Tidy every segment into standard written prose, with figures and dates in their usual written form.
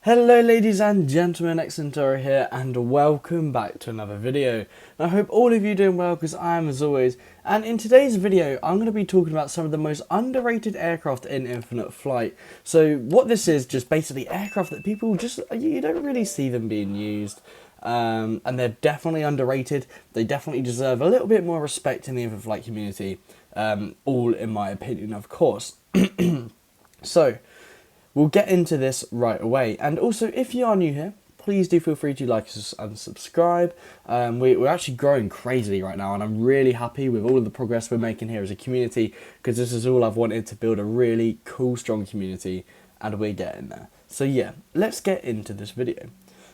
Hello ladies and gentlemen, Xcentara here and welcome back to another video. And I hope all of you are doing well because I am as always. And in today's video I'm going to be talking about some of the most underrated aircraft in infinite flight. So what this is, just basically aircraft that people you don't really see them being used. And they're definitely underrated. They definitely deserve a little bit more respect in the infinite flight community. All in my opinion, of course. So we'll get into this right away. And also, if you are new here, please do feel free to like us and subscribe. We're actually growing crazily right now, and I'm really happy with all of the progress we're making here as a community, because this is all I've wanted, to build a really cool, strong community, and we're getting there. So yeah, let's get into this video.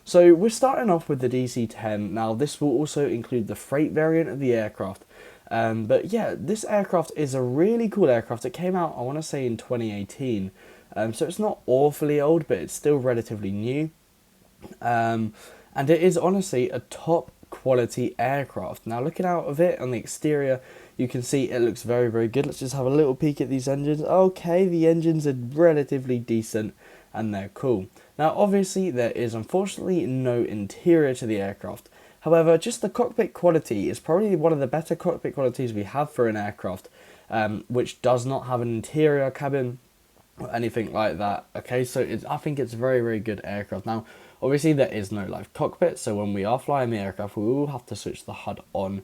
So we're starting off with the DC-10. Now this will also include the freight variant of the aircraft. But yeah, this aircraft is a really cool aircraft. It came out, I want to say, in 2018. So it's not awfully old, but it's still relatively new. And it is honestly a top quality aircraft. Now looking out of it on the exterior, you can see it looks very, very good. Let's just have a little peek at these engines. Okay, the engines are relatively decent and they're cool. Now obviously there is unfortunately no interior to the aircraft. However, just the cockpit quality is probably one of the better cockpit qualities we have for an aircraft, which does not have an interior cabin or anything like that. Okay, so I think it's a very, very good aircraft. Now obviously there is no live cockpit, so when we are flying the aircraft we will have to switch the HUD on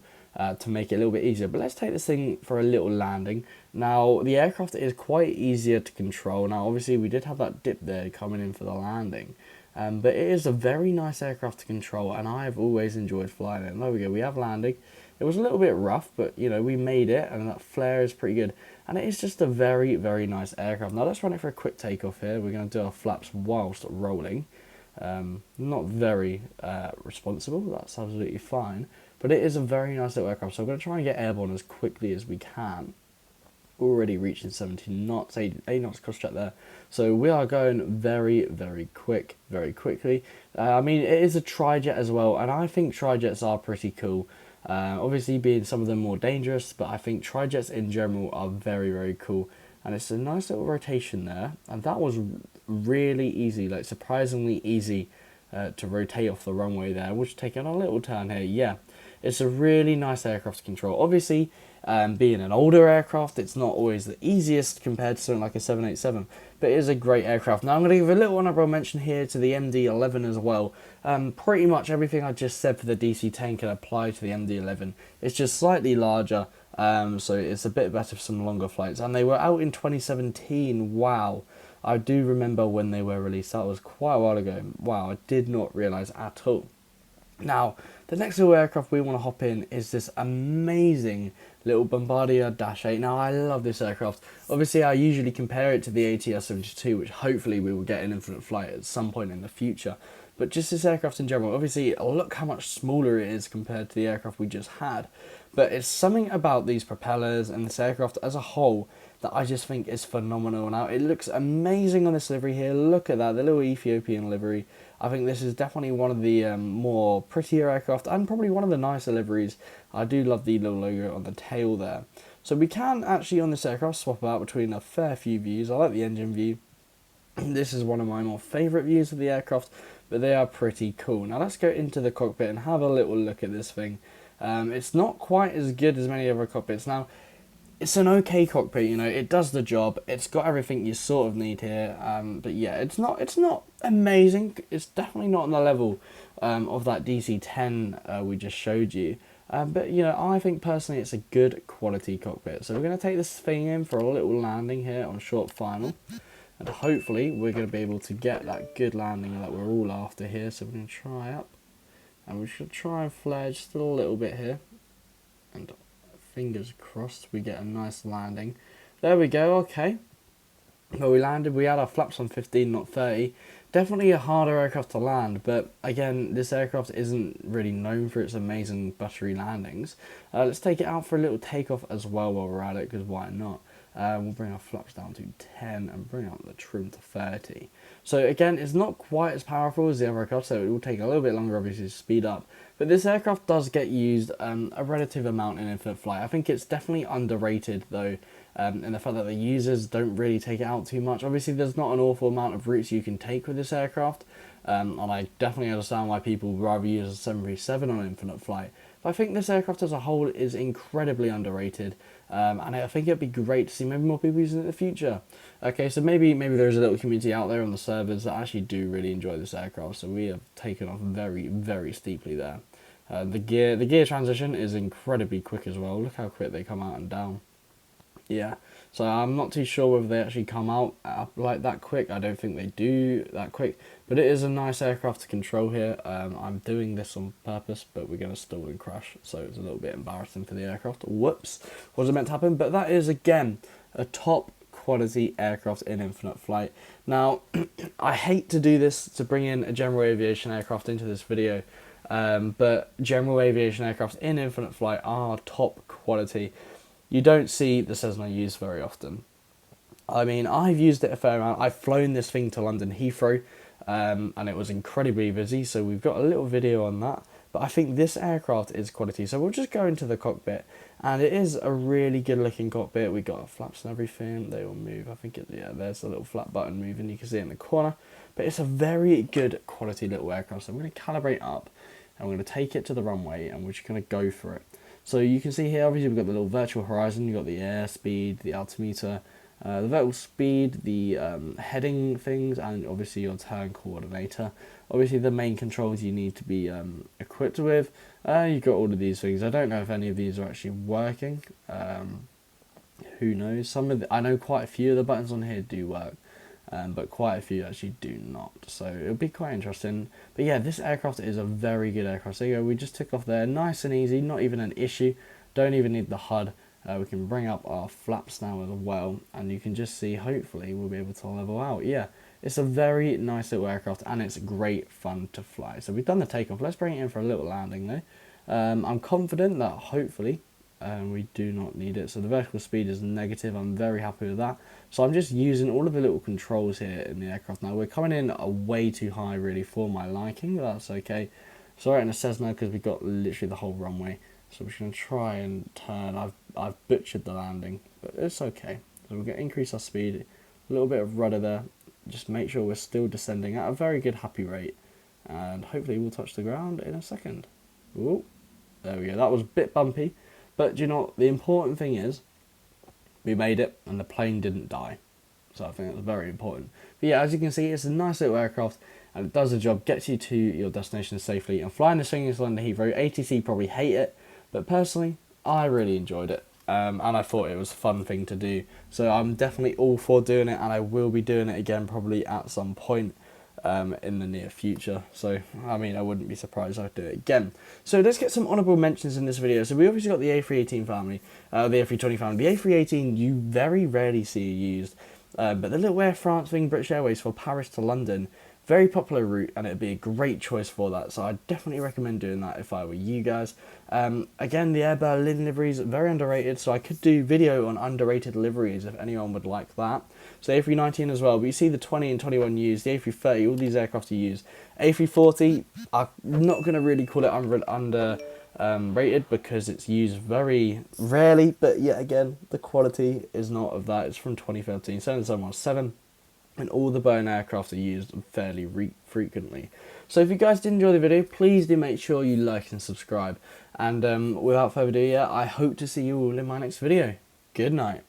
to make it a little bit easier. But let's take this thing for a little landing. Now the aircraft is quite easier to control. Now obviously we did have that dip there coming in for the landing, but it is a very nice aircraft to control, and I've always enjoyed flying it. And there we go, we have landing. It was a little bit rough, but you know, we made it, and that flare is pretty good. And it is just a very, very nice aircraft. Now let's run it for a quick takeoff here. We're going to do our flaps whilst rolling. Not very responsible, that's absolutely fine. But it is a very nice little aircraft, so I'm going to try and get airborne as quickly as we can. Already reaching 17 knots, 8 knots cross track there. So we are going very, very quick, very quickly. I mean, it is a tri-jet as well, and I think tri-jets are pretty cool. Obviously being some of them more dangerous, but I think tri-jets in general are very, very cool. And it's a nice little rotation there, and that was really easy, like surprisingly easy to rotate off the runway there. We'll just take it on a little turn here. Yeah, it's a really nice aircraft to control. Obviously, being an older aircraft, it's not always the easiest compared to something like a 787, but it is a great aircraft. Now I'm going to give a little honourable mention here to the MD-11 as well. Pretty much everything I just said for the DC-10 can apply to the MD-11. It's just slightly larger, so it's a bit better for some longer flights. And they were out in 2017, wow. I do remember when they were released, that was quite a while ago. Wow, I did not realise at all. Now, the next little aircraft we want to hop in is this amazing little Bombardier Dash 8. Now, I love this aircraft. Obviously, I usually compare it to the ATR-72, which hopefully we will get in infinite flight at some point in the future. But just this aircraft in general, obviously, look how much smaller it is compared to the aircraft we just had. But it's something about these propellers and this aircraft as a whole that I just think is phenomenal. Now, it looks amazing on this livery here. Look at that, the little Ethiopian livery. I think this is definitely one of the more prettier aircraft, and probably one of the nicer liveries. I do love the little logo on the tail there. So we can actually on this aircraft swap out between a fair few views. I like the engine view. This is one of my more favourite views of the aircraft, but they are pretty cool. Now let's go into the cockpit and have a little look at this thing. It's not quite as good as many other cockpits. Now, it's an okay cockpit, you know, it does the job. It's got everything you sort of need here. But yeah, it's not amazing. It's definitely not on the level of that DC-10 we just showed you. But you know, I think personally it's a good quality cockpit. So we're going to take this thing in for a little landing here on short final. And hopefully we're going to be able to get that good landing that we're all after here. So we're going to try up. And we should try and flare just a little bit here. And fingers crossed we get a nice landing. There we go, okay. Well, we landed, we had our flaps on 15, not 30. Definitely a harder aircraft to land, but again, this aircraft isn't really known for its amazing buttery landings. Let's take it out for a little takeoff as well while we're at it, because why not? We'll bring our flaps down to 10 and bring up the trim to 30. So again, it's not quite as powerful as the other aircraft, so it will take a little bit longer obviously to speed up. But this aircraft does get used a relative amount in infinite flight. I think it's definitely underrated though, and the fact that the users don't really take it out too much. Obviously, there's not an awful amount of routes you can take with this aircraft, and I definitely understand why people would rather use a 737 on infinite flight. But I think this aircraft as a whole is incredibly underrated, and I think it'd be great to see maybe more people using it in the future. Okay, so maybe there's a little community out there on the servers that actually do really enjoy this aircraft, so we have taken off very, very steeply there. The gear transition is incredibly quick as well. Look how quick they come out and down. Yeah, so I'm not too sure whether they actually come out like that quick. I don't think they do that quick, but it is a nice aircraft to control here. I'm doing this on purpose, but we're going to stall and crash, so it's a little bit embarrassing for the aircraft. Whoops, wasn't meant to happen, but that is, again, a top quality aircraft in infinite flight. Now, I hate to do this, to bring in a general aviation aircraft into this video, but general aviation aircraft in infinite flight are top quality. You don't see the Cessna used very often. I mean, I've used it a fair amount. I've flown this thing to London Heathrow, and it was incredibly busy, so we've got a little video on that. But I think this aircraft is quality, so we'll just go into the cockpit, and it is a really good looking cockpit. We got flaps and everything, they will move. I think, there's the little flat button moving, you can see it in the corner. But it's a very good quality little aircraft, so I'm going to calibrate up, and we're going to take it to the runway, and we're just going to go for it. So you can see here, obviously we've got the little virtual horizon, you've got the airspeed, the altimeter, the vertical speed, the heading things, and obviously your turn coordinator. Obviously the main controls you need to be equipped with. You've got all of these things. I don't know if any of these are actually working. Who knows? I know quite a few of the buttons on here do work. But quite a few actually do not, so it'll be quite interesting. But yeah, this aircraft is a very good aircraft. So we just took off there, nice and easy, not even an issue. Don't even need the HUD. We can bring up our flaps now as well, and you can just see, hopefully we'll be able to level out. Yeah, it's a very nice little aircraft, and it's great fun to fly. So we've done the takeoff. Let's bring it in for a little landing though. I'm confident that hopefully we do not need it. So the vertical speed is negative. I'm very happy with that. So I'm just using all of the little controls here in the aircraft now. We're coming in way too high really for my liking, but that's okay. Sorry in a Cessna because we've got literally the whole runway. So we're just going to try and turn. I've butchered the landing, but it's okay. So we're going to increase our speed, a little bit of rudder there. Just make sure we're still descending at a very good happy rate. And hopefully we'll touch the ground in a second. Ooh, there we go. That was a bit bumpy. But do you know what? The important thing is we made it and the plane didn't die. So I think that's very important. But yeah, as you can see, it's a nice little aircraft and it does the job, gets you to your destination safely. And flying this thing into London Heathrow, ATC probably hate it, but personally, I really enjoyed it. And I thought it was a fun thing to do. So I'm definitely all for doing it, and I will be doing it again probably at some point in the near future. So I mean, I wouldn't be surprised if I do it again. So let's get some honourable mentions in this video. So we obviously got the A318 family, the A320 family. The A318 you very rarely see used, but the little Air France thing, British Airways for Paris to London, very popular route, and it'd be a great choice for that. So I'd definitely recommend doing that if I were you guys. Again, the Air Berlin liveries, very underrated, so I could do video on underrated liveries if anyone would like that. So A319 as well, but you see the 20 and 21 used, the A330, all these aircraft are used. A340, I'm not going to really call it underrated because it's used very rarely, but yet again, the quality is not of that. It's from 2013, 717, and all the Boeing aircraft are used fairly frequently. So if you guys did enjoy the video, please do make sure you like and subscribe. And without further ado, I hope to see you all in my next video. Good night.